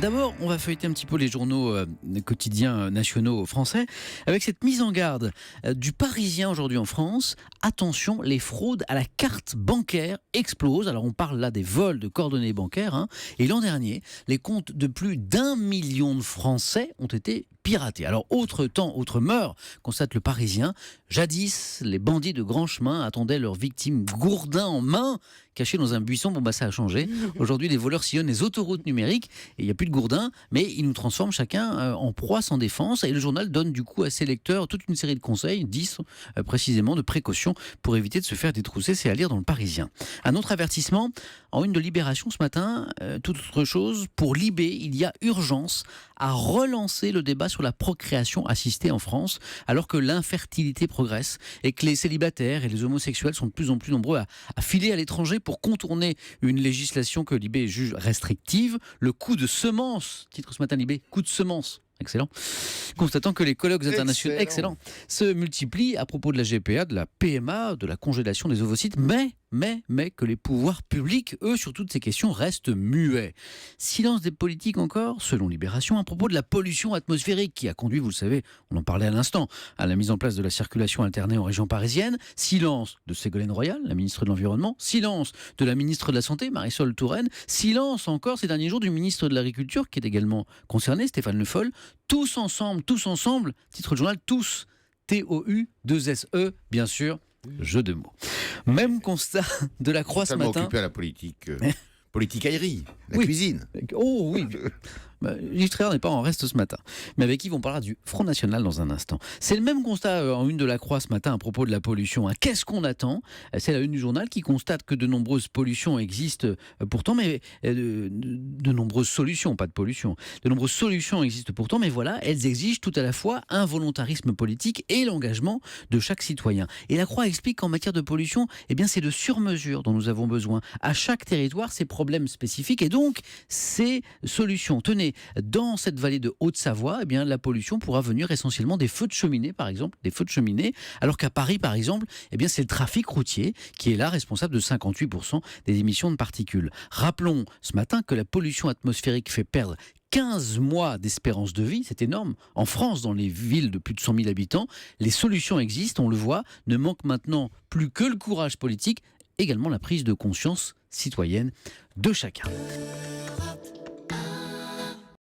D'abord, on va feuilleter un petit peu les journaux quotidiens nationaux français avec cette mise en garde du Parisien aujourd'hui en France. Attention, les fraudes à la carte bancaire explosent. Alors on parle là des vols de coordonnées bancaires. Et l'an dernier, les comptes de plus d'1 million de Français ont été piratés. Alors autre temps, autre meurtre, constate le Parisien. Jadis, les bandits de grand chemin attendaient leurs victimes gourdins en main, cachés dans un buisson. Bon bah ça a changé. Aujourd'hui, les voleurs sillonnent les autoroutes numériques et il n'y a plus de gourdins, mais ils nous transforment chacun en proie sans défense. Et le journal donne du coup à ses lecteurs toute une série de conseils, 10 précisément, de précautions pour éviter de se faire détrousser. C'est à lire dans le Parisien. Un autre avertissement, en une de Libération ce matin, toute autre chose, pour Libé, il y a urgence à relancer le débat sur la procréation assistée en France, alors que l'infertilité progresse et que les célibataires et les homosexuels sont de plus en plus nombreux à filer à l'étranger pour contourner une législation que Libé juge restrictive. Le coup de semence, titre ce matin Libé, coup de semence. Excellent. Constatant que les colloques internationaux se multiplient à propos de la GPA, de la PMA, de la congélation des ovocytes, mais que les pouvoirs publics, eux, sur toutes ces questions, restent muets. Silence des politiques encore, selon Libération, à propos de la pollution atmosphérique qui a conduit, vous le savez, on en parlait à l'instant, à la mise en place de la circulation alternée en région parisienne. Silence de Ségolène Royal, la ministre de l'Environnement. Silence de la ministre de la Santé, Marisol Touraine. Silence encore ces derniers jours du ministre de l'Agriculture, qui est également concerné, Stéphane Le Foll. Tous ensemble, titre du journal, tous, T-O-U-2-S-E, bien sûr, jeu de mots. Même constat de la Croix ce matin. Occupé à la politique, politicaillerie, la Oui. cuisine. Oh oui. Gilles Tréhard n'est pas en reste ce matin, mais avec qui on parlera du Front National dans un instant. C'est le même constat en une de la Croix ce matin à propos de la pollution. Qu'est-ce qu'on attend ? C'est la une du journal qui constate que de nombreuses pollutions existent pourtant, mais de nombreuses solutions, pas de pollution. De nombreuses solutions existent pourtant, mais voilà, elles exigent tout à la fois un volontarisme politique et l'engagement de chaque citoyen. Et la Croix explique qu'en matière de pollution, eh bien, c'est de sur-mesure dont nous avons besoin. À chaque territoire, ses problèmes spécifiques et donc ses solutions. Tenez, dans cette vallée de Haute-Savoie, eh bien, la pollution pourra venir essentiellement des feux de cheminée, par exemple, alors qu'à Paris, par exemple, eh bien, c'est le trafic routier qui est là responsable de 58% des émissions de particules. Rappelons ce matin que la pollution atmosphérique fait perdre 15 mois d'espérance de vie, c'est énorme. En France, dans les villes de plus de 100 000 habitants, les solutions existent, on le voit, ne manque maintenant plus que le courage politique, également la prise de conscience citoyenne de chacun.